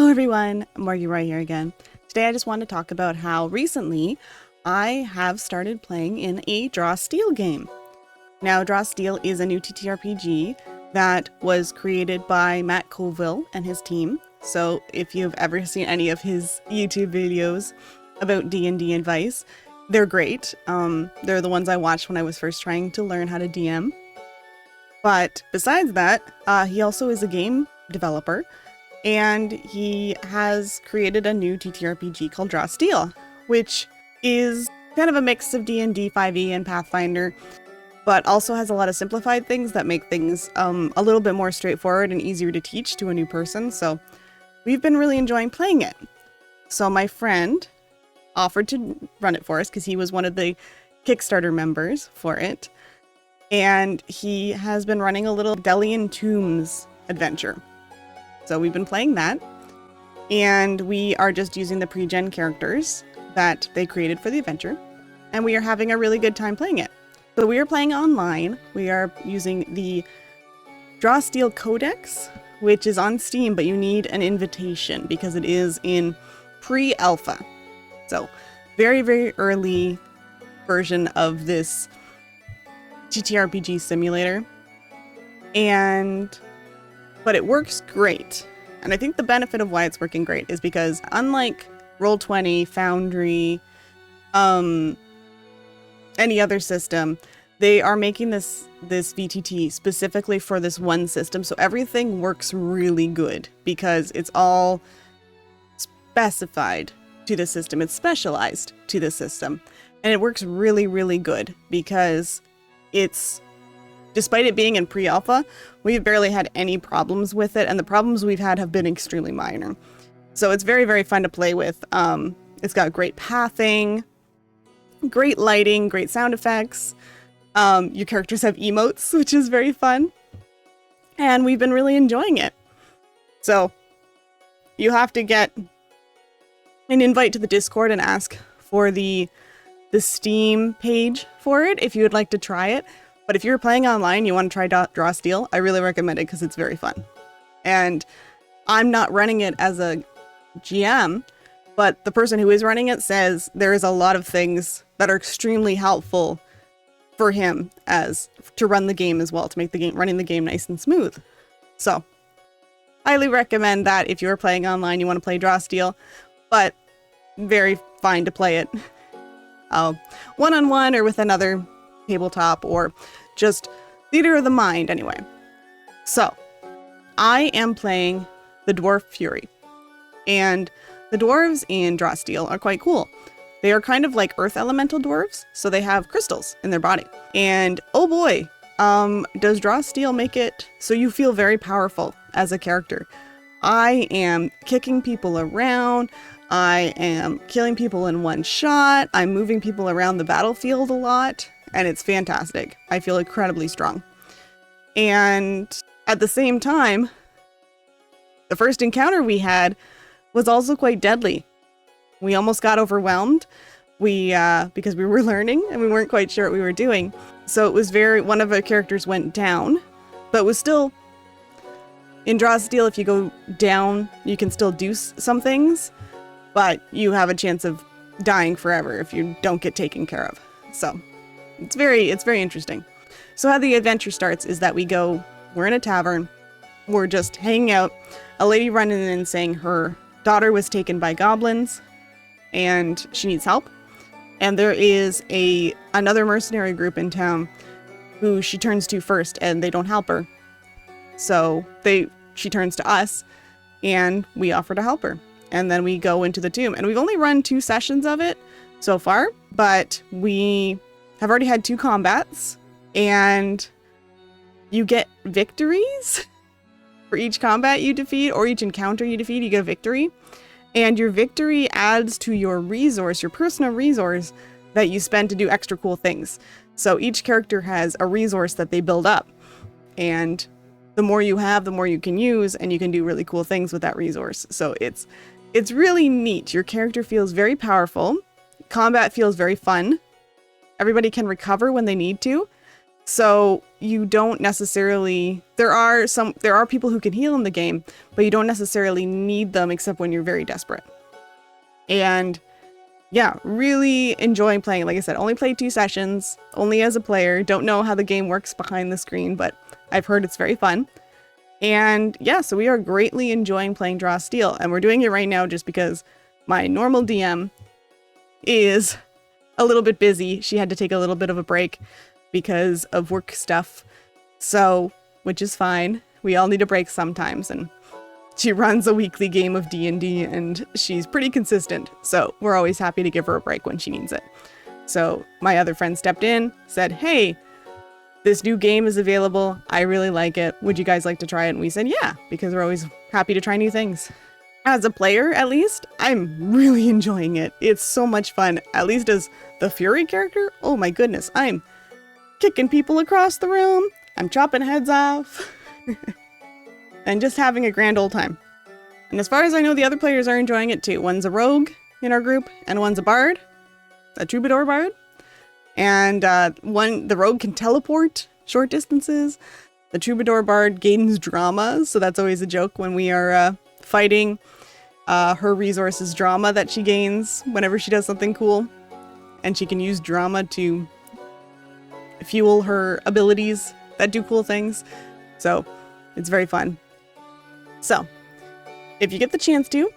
Hello everyone, Margie Roy here again. Today I just want to talk about how recently I have started playing in a Draw Steel game. Now Draw Steel is a new TTRPG that was created by Matt Colville and his team. So if you've ever seen any of his YouTube videos about D&D advice, they're great. They're the ones I watched when I was first trying to learn how to DM. But besides that, he also is a game developer. And he has created a new TTRPG called Draw Steel, which is kind of a mix of D&D 5e and Pathfinder, but also has a lot of simplified things that make things a little bit more straightforward and easier to teach to a new person. So we've been really enjoying playing it. So my friend offered to run it for us because he was one of the Kickstarter members for it. And he has been running a little Delian Tombs adventure. So we've been playing that, and we are just using the pre-gen characters that they created for the adventure, and we are having a really good time playing it. So we are playing online. We are using the Draw Steel Codex, which is on Steam, but you need an invitation because it is in pre-alpha. So very, very early version of this TTRPG simulator. But it works great. And I think the benefit of why it's working great is because unlike Roll20, Foundry, any other system, they are making this VTT specifically for this one system. So everything works really good because it's all specified to the system. It's specialized to the system. And it works really, really good because despite it being in pre-alpha, we've barely had any problems with it, and the problems we've had have been extremely minor. So it's very, very fun to play with. It's got great pathing, great lighting, great sound effects. Your characters have emotes, which is very fun. And we've been really enjoying it. So you have to get an invite to the Discord and ask for the Steam page for it if you would like to try it. But if you're playing online, you want to try Draw Steel, I really recommend it because it's very fun. And I'm not running it as a GM, but the person who is running it says there is a lot of things that are extremely helpful for him to run the game as well, to make running the game nice and smooth. So, highly recommend that if you're playing online, you want to play Draw Steel, but very fine to play it one-on-one or with another tabletop or just theater of the mind anyway. So I am playing the Dwarf Fury, and the dwarves in Draw Steel are quite cool. They are kind of like earth elemental dwarves, so they have crystals in their body. And oh boy, does Draw Steel make it so you feel very powerful as a character. I am kicking people around. I am killing people in one shot. I'm moving people around the battlefield a lot. And it's fantastic. I feel incredibly strong. And at the same time, the first encounter we had was also quite deadly. We almost got overwhelmed. Because we were learning and we weren't quite sure what we were doing. So it was one of our characters went down, but was still in Draw Steel. If you go down, you can still do some things, but you have a chance of dying forever if you don't get taken care of. So it's very interesting. So how the adventure starts is that we're in a tavern, we're just hanging out, a lady running in saying her daughter was taken by goblins and she needs help. And there is another mercenary group in town who she turns to first and they don't help her. So she turns to us and we offer to help her. And then we go into the tomb, and we've only run 2 sessions of it so far, but we have already had 2 combats, and you get victories for each combat you defeat or each encounter you defeat. You get a victory, and your victory adds to your resource, your personal resource that you spend to do extra cool things. So each character has a resource that they build up, and the more you have, the more you can use, and you can do really cool things with that resource. So it's really neat. Your character feels very powerful. Combat feels very fun. Everybody can recover when they need to. So you don't necessarily, there are people who can heal in the game, but you don't necessarily need them except when you're very desperate. And yeah, really enjoying playing it. Like I said, only played 2 sessions, only as a player. Don't know how the game works behind the screen, but I've heard it's very fun. And yeah, so we are greatly enjoying playing Draw Steel. And we're doing it right now just because my normal DM is a little bit busy. She had to take a little bit of a break because of work stuff. So, which is fine. We all need a break sometimes. And she runs a weekly game of D&D and she's pretty consistent. So we're always happy to give her a break when she needs it. So my other friend stepped in, said, hey, this new game is available. I really like it. Would you guys like to try it? And we said, yeah, because we're always happy to try new things. As a player, at least, I'm really enjoying it. It's so much fun. At least as the Fury character, oh my goodness, I'm kicking people across the room. I'm chopping heads off. And just having a grand old time. And as far as I know, the other players are enjoying it too. One's a rogue in our group, and one's a bard, a troubadour bard. And the rogue can teleport short distances. The troubadour bard gains drama, so that's always a joke when we are fighting. Her resource is drama that she gains whenever she does something cool. And she can use drama to fuel her abilities that do cool things. So it's very fun. So, if you get the chance to,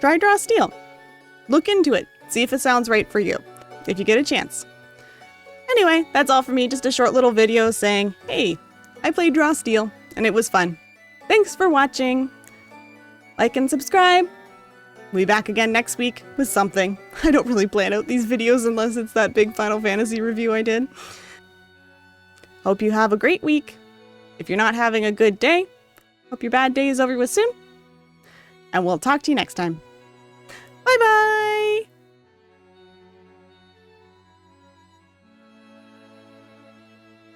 try Draw Steel. Look into it. See if it sounds right for you. If you get a chance. Anyway, that's all for me. Just a short little video saying, hey, I played Draw Steel, and it was fun. Thanks for watching. Like and subscribe. We'll be back again next week with something. I don't really plan out these videos unless it's that big Final Fantasy review I did. Hope you have a great week. If you're not having a good day, hope your bad day is over with soon. And we'll talk to you next time.